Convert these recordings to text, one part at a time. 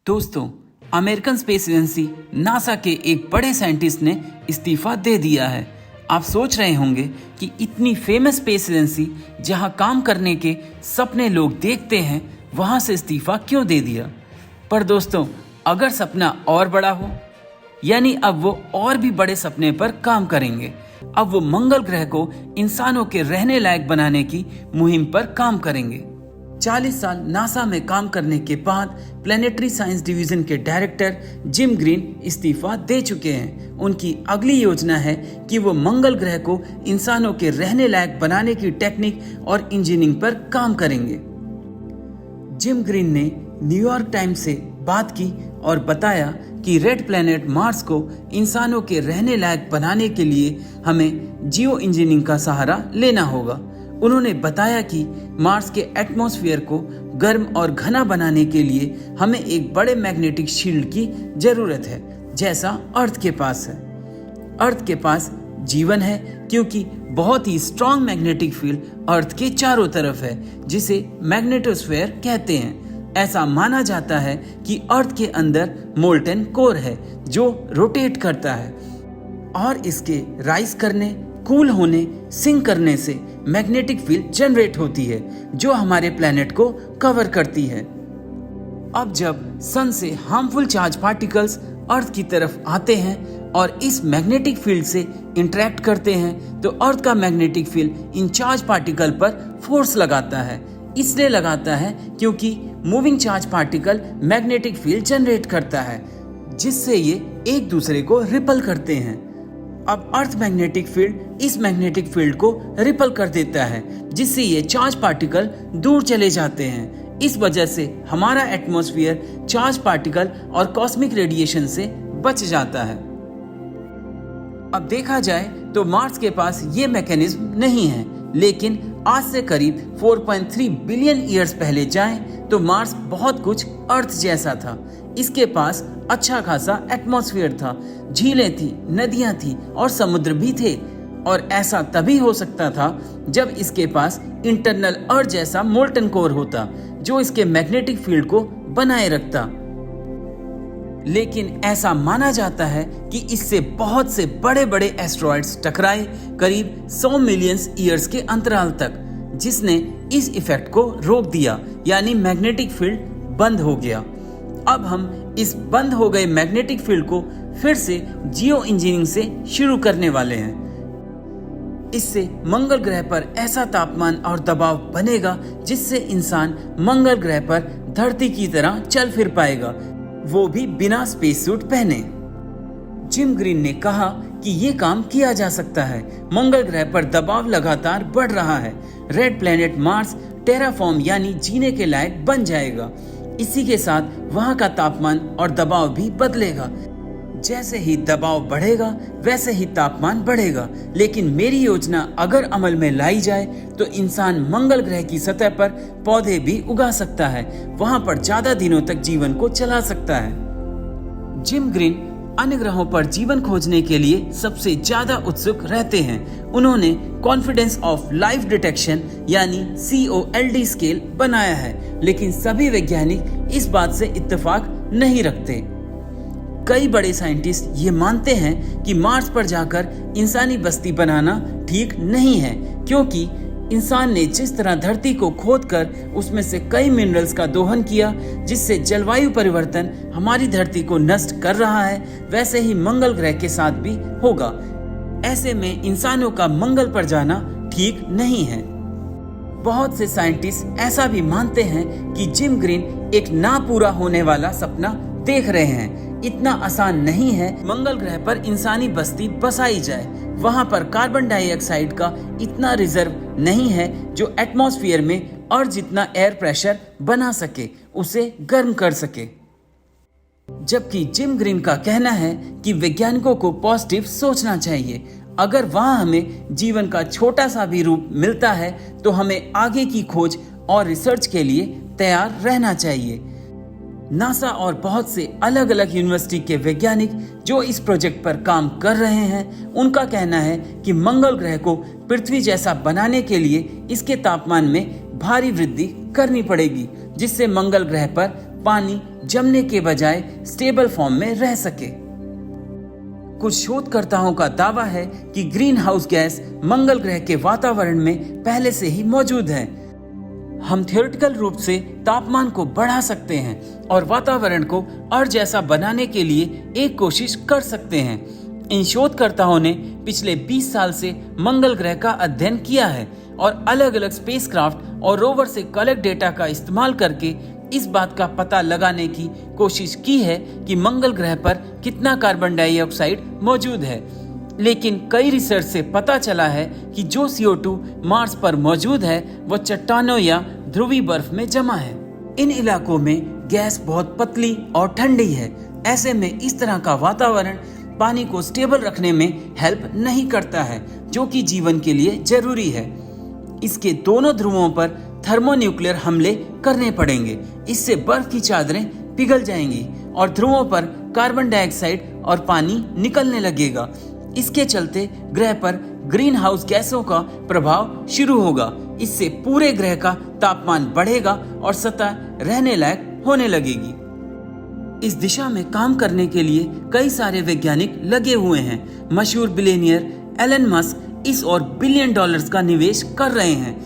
दोस्तों, American space agency NASA के एक बड़े साइंटिस्ट ने इस्तीफा दे दिया है। आप सोच रहे होंगे कि इतनी फेमस स्पेस एजेंसी जहां काम करने के सपने लोग देखते हैं, वहां से इस्तीफा क्यों दे दिया। पर दोस्तों, अगर सपना और बड़ा हो, यानी अब वो और भी बड़े सपने पर काम करेंगे। अब वो मंगल ग्रह को इंसानों के रहने लायक बनाने की मुहिम पर काम करेंगे। 40 साल नासा में काम करने के बाद प्लेनेटरी साइंस डिवीजन के डायरेक्टर जिम ग्रीन इस्तीफा दे चुके हैं। उनकी अगली योजना है कि वो मंगल ग्रह को इंसानों के रहने लायक बनाने की टेक्निक और इंजीनियरिंग पर काम करेंगे। जिम ग्रीन ने न्यूयॉर्क टाइम्स से बात की और बताया कि रेड प्लेनेट मार्स को इंसानों के रहने लायक बनाने के लिए हमें जियो इंजीनियरिंग का सहारा लेना होगा। उन्होंने बताया कि मार्स के एटमॉस्फेयर को गर्म और घना बनाने के लिए हमें एक बड़े मैग्नेटिक शील्ड की जरूरत है, जैसा अर्थ के पास है। अर्थ के पास जीवन है क्योंकि बहुत ही स्ट्रॉन्ग मैग्नेटिक फील्ड अर्थ के चारों तरफ है, जिसे मैग्नेटोस्फेयर कहते हैं। ऐसा माना जाता है कि अर्थ के अंदर मोल्टन कोर है जो रोटेट करता है और इसके राइज करने, कूल होने, सिंक करने से मैग्नेटिक फील्ड जनरेट होती है जो हमारे प्लेनेट को कवर करती है। अब जब सन से हार्मफुल चार्ज पार्टिकल्स अर्थ की तरफ आते हैं और इस मैग्नेटिक फील्ड से इंटरेक्ट करते हैं, तो अर्थ का magnetic field in charge particle पर फोर्स लगाता है। इसलिए लगाता है क्योंकि moving charge particle magnetic field generate करता है, जिससे ये एक दूसरे को रिपल करते हैं। अब अर्थ मैग्नेटिक फील्ड इस मैग्नेटिक फील्ड को रिपल कर देता है, जिससे ये चार्ज पार्टिकल दूर चले जाते हैं। इस वजह से हमारा एटमॉस्फेयर चार्ज पार्टिकल और कॉस्मिक रेडिएशन से बच जाता है। अब देखा जाए तो मार्स के पास ये मैकेनिज्म नहीं है, लेकिन आज से करीब 4.3 बिलियन ईयर्स पहले जाएं तो मार्स बहुत कुछ अर्थ जैसा था। इसके पास अच्छा खासा एटमॉस्फेयर था, झीलें थी, नदियां थी और समुद्र भी थे। और ऐसा तभी हो सकता था जब इसके पास इंटरनल अर्थ जैसा मोल्टन कोर होता, जो इसके मैग्नेटिक फील्ड को बनाए रखता। लेकिन ऐसा माना जाता है कि इससे बहुत से बड़े बड़े एस्ट्रॉइड्स टकराए करीब 100 मिलियन ईयर्स के अंतराल तक, जिसने इस इफेक्ट को रोक दिया, यानी मैग्नेटिक फील्ड बंद हो गया। अब हम इस बंद हो गए मैग्नेटिक फील्ड को फिर से जियो इंजीनियरिंग से शुरू करने वाले हैं। इससे मंगल ग्रह पर ऐसा तापमान और दबाव बनेगा जिससे इंसान मंगल ग्रह पर धरती की तरह चल फिर पाएगा, वो भी बिना स्पेस सूट पहने। जिम ग्रीन ने कहा कि ये काम किया जा सकता है। मंगल ग्रह पर दबाव लगातार बढ़ रहा है। रेड प्लेनेट मार्स टेराफॉर्म यानी जीने के लायक बन जाएगा। इसी के साथ वहां का तापमान और दबाव भी बदलेगा। जैसे ही दबाव बढ़ेगा वैसे ही तापमान बढ़ेगा। लेकिन मेरी योजना अगर अमल में लाई जाए तो इंसान मंगल ग्रह की सतह पर पौधे भी उगा सकता है, वहां पर ज्यादा दिनों तक जीवन को चला सकता है। जिम ग्रीन अन्य ग्रहों पर जीवन खोजने के लिए सबसे ज्यादा उत्सुक रहते हैं। उन्होंने कॉन्फिडेंस ऑफ लाइफ डिटेक्शन यानी COLD स्केल बनाया है, लेकिन सभी वैज्ञानिक इस बात से इत्तेफाक नहीं रखते। कई बड़े साइंटिस्ट ये मानते हैं कि मार्स पर जाकर इंसानी बस्ती बनाना ठीक नहीं है, क्योंकि इंसान ने जिस तरह धरती को खोदकर उसमें से कई मिनरल्स का दोहन किया, जिससे जलवायु परिवर्तन हमारी धरती को नष्ट कर रहा है, वैसे ही मंगल ग्रह के साथ भी होगा। ऐसे में इंसानों का मंगल पर जाना ठीक नहीं है। बहुत से साइंटिस्ट ऐसा भी मानते हैं कि जिम ग्रीन एक ना पूरा होने वाला सपना देख रहे हैं। इतना आसान नहीं है मंगल ग्रह पर इंसानी बस्ती बसाई जाए। वहां पर कार्बन डाइऑक्साइड का इतना रिजर्व नहीं है जो एटमॉस्फेयर में और जितना एयर प्रेशर बना सके, उसे गर्म कर सके। जबकि जिम ग्रीन का कहना है कि वैज्ञानिकों को पॉजिटिव सोचना चाहिए। अगर वहां हमें जीवन का छोटा सा भी रूप मिलता है तो हमें आगे की खोज और रिसर्च के लिए तैयार रहना चाहिए। नासा और बहुत से अलग अलग यूनिवर्सिटी के वैज्ञानिक जो इस प्रोजेक्ट पर काम कर रहे हैं, उनका कहना है कि मंगल ग्रह को पृथ्वी जैसा बनाने के लिए इसके तापमान में भारी वृद्धि करनी पड़ेगी, जिससे मंगल ग्रह पर पानी जमने के बजाय स्टेबल फॉर्म में रह सके। कुछ शोधकर्ताओं का दावा है कि ग्रीन हाउस गैस मंगल ग्रह के वातावरण में पहले से ही मौजूद है। हम थ्योरेटिकल रूप से तापमान को बढ़ा सकते हैं और वातावरण को अर्थ जैसा बनाने के लिए एक कोशिश कर सकते हैं। इन शोधकर्ताओं ने पिछले 20 साल से मंगल ग्रह का अध्ययन किया है और अलग अलग स्पेसक्राफ्ट और रोवर से कलेक्ट डेटा का इस्तेमाल करके इस बात का पता लगाने की कोशिश की है कि मंगल ग्रह पर कितना कार्बन डाइऑक्साइड मौजूद है। लेकिन कई रिसर्च से पता चला है कि जो CO2 मार्स पर मौजूद है वो चट्टानों या ध्रुवीय बर्फ में जमा है। इन इलाकों में गैस बहुत पतली और ठंडी है। ऐसे में इस तरह का वातावरण पानी को स्टेबल रखने में हेल्प नहीं करता है, जो कि जीवन के लिए जरूरी है। इसके दोनों ध्रुवों पर थर्मोन्यूक्लियर हमले करने पड़ेंगे। इससे बर्फ की चादरें पिघल जाएंगी और ध्रुवों पर कार्बन डाइऑक्साइड और पानी निकलने लगेगा। इसके चलते ग्रह पर ग्रीन हाउस गैसों का प्रभाव शुरू होगा। इससे पूरे ग्रह का तापमान बढ़ेगा और सतह रहने लायक होने लगेगी। इस दिशा में काम करने के लिए कई सारे वैज्ञानिक लगे हुए हैं। मशहूर बिलियनियर एलन मस्क इस ओर $1 बिलियन का निवेश कर रहे हैं।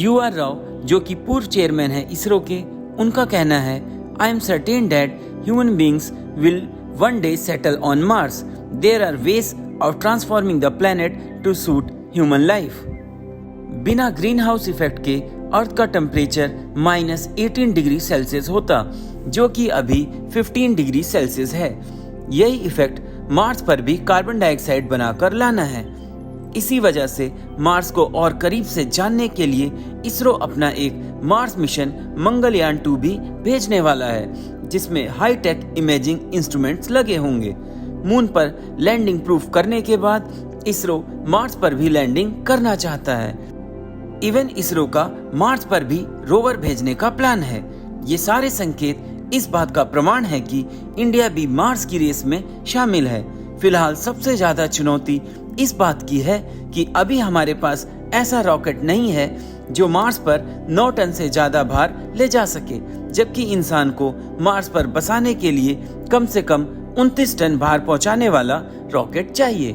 UR राव, जो कि पूर्व चेयरमैन है इसरो के, उनका कहना है, I am certain that human beings will one day settle on Mars. There are ways of transforming the planet to suit human life. बिना ग्रीन हाउस इफेक्ट के अर्थ का टेम्परेचर -18 डिग्री सेल्सियस होता, जो कि अभी 15 डिग्री सेल्सियस है। यही effect Mars पर भी कार्बन डाइऑक्साइड बनाकर लाना है। इसी वजह से मार्स को और करीब से जानने के लिए इसरो अपना एक मार्स मिशन मंगलयान 2 भी भेजने वाला है, जिसमें हाईटेक इमेजिंग इंस्ट्रूमेंट्स लगे होंगे। मून पर लैंडिंग प्रूफ करने के बाद इसरो मार्स पर भी लैंडिंग करना चाहता है। इवन इसरो का मार्स पर भी रोवर भेजने का प्लान है। ये सारे संकेत इस बात का प्रमाण है कि इंडिया भी मार्स की रेस में शामिल है। फिलहाल सबसे ज्यादा चुनौती इस बात की है कि अभी हमारे पास ऐसा रॉकेट नहीं है जो मार्स पर 9 टन से ज्यादा भार ले जा सके, जबकि इंसान को मार्स पर बसाने के लिए कम से कम 29 टन भार पहुंचाने वाला रॉकेट चाहिए।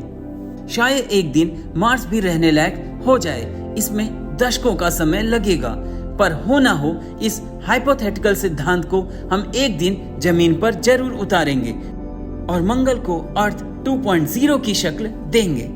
शायद एक दिन मार्स भी रहने लायक हो जाए। इसमें दशकों का समय लगेगा, पर हो ना हो इस हाइपोथेटिकल सिद्धांत को हम एक दिन जमीन पर जरूर उतारेंगे और मंगल को अर्थ 2.0 की शक्ल देंगे।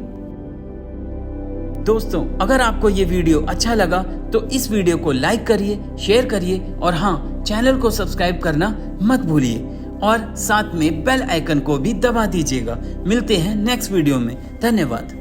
दोस्तों, अगर आपको ये वीडियो अच्छा लगा तो इस वीडियो को लाइक करिए, शेयर करिए और हाँ, चैनल को सब्सक्राइब करना मत भूलिए और साथ में बेल आइकन को भी दबा दीजिएगा। मिलते हैं नेक्स्ट वीडियो में। धन्यवाद।